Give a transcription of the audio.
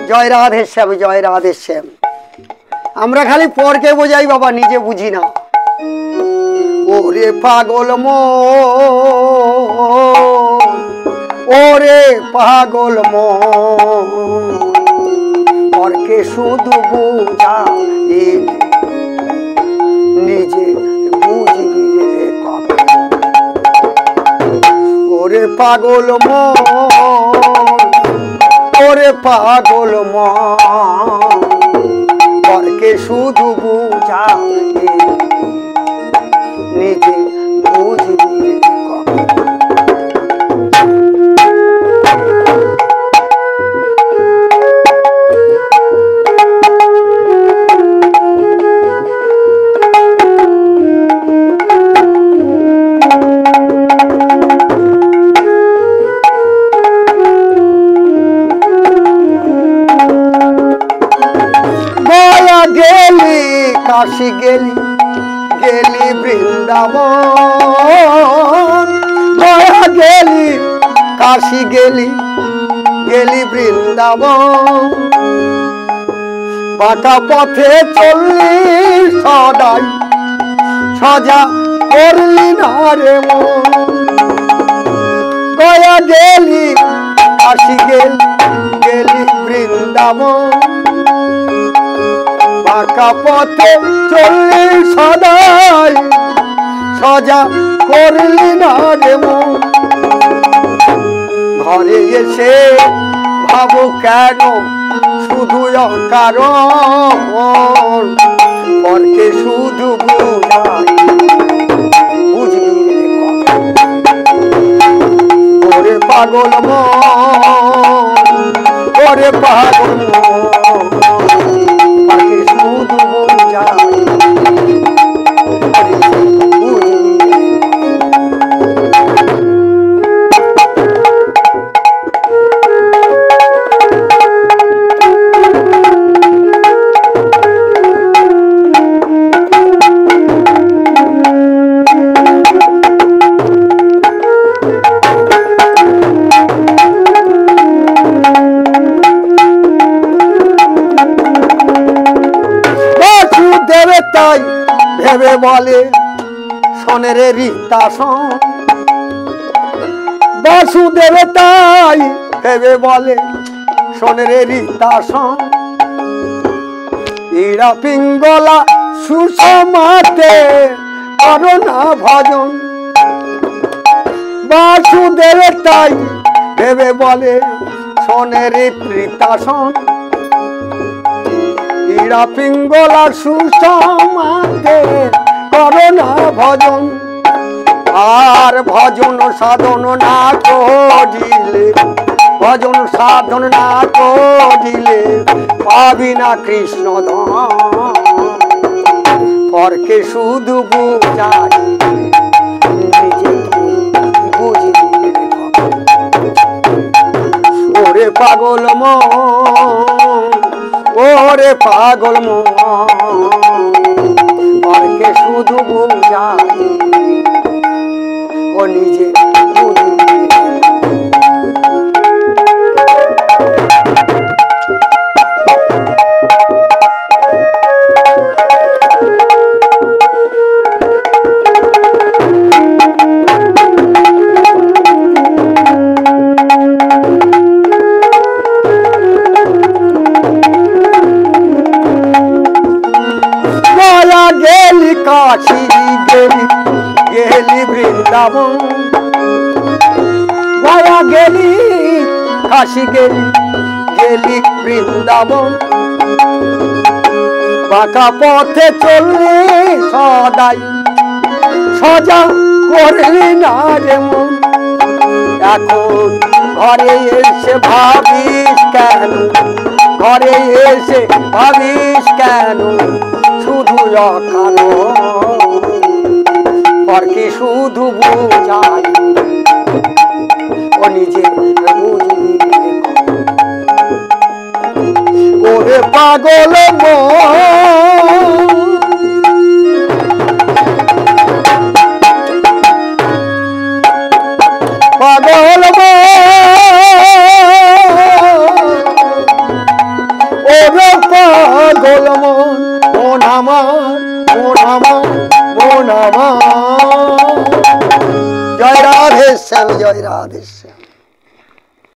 জয় রাধে শ্যাম, জয় রাধে শ্যাম। আমরা খালি পরকে বোঝাই বাবা, নিজে বুঝি না। ওরে পাগল মন, ওরে পাগল মন, পরকে শুধু বুঝাই, নিজে বুঝবি রে কখন। ওরে পাগল মন, ওরে পাগল মন, পরকে শুধু বুঝাই, নিজে বুঝবি রে কখন। গেলি কাশি গেলি, গেলি বৃন্দাবন, গয়া গেলি কাশি গেলি, গেলি বৃন্দাবন, বাঁকা পথে চললি সদাই, সজা করলি না রে মন। গয়া গেলি কাশি গেলি, গেলি বৃন্দাবন, বাঁকা পথে চললি সদাই, সজা করলি না রে মন। ঘরে এসে ভাবো কেন শুধু অকারণ, পরকে শুধু বুঝাই, বুঝবি রে কখন। ওরে পাগল মন, ওরে পাগল মন, শুধু বুঝাই, তাই ভেবে বলে শোনের রীতাসন। বাসুদেব তাই ভেবে বলে শোনের রীতাসন। ইরা পিঙ্গলা সুষমাতে করোনা ভজন। বাসুদেব তাই ভেবে বলে শোনের রীতাসন। ইরা পিঙ্গলা সুষমাতে করোনা ভজন। আর ভজন সাধন না করিলে, ভজন সাধন না করিলে পাবি না কৃষ্ণ ধাম। পরকে শুধু বুঝাই, নিজে বুঝবি রে কখন। ওরে পাগল মন, ওরে পাগল মন, পরকে শুধু বুঝাই, ও নিজে বুঝবি। গেলি কাশি গেলি, গেলি বৃন্দাবন। গয়া গেলি কাশি গেলি, গেলি বৃন্দাবন। বাঁকা পথে চললি সদাই, সজা করলি না রে মন। এখন ঘরে এসে ভাবিস কেন, ঘরে এসে ভাবিস কেন শুধু অকারণ। পরকে শুধু বুঝাই, ও নিজে বুঝবি রে কখন। ওরে পাগল মন, পাগল মন, পাগল মন, মন আমার, মন আমার, মন আমার। জয় রাধে শ্যাম, জয় রাধে শ্যাম।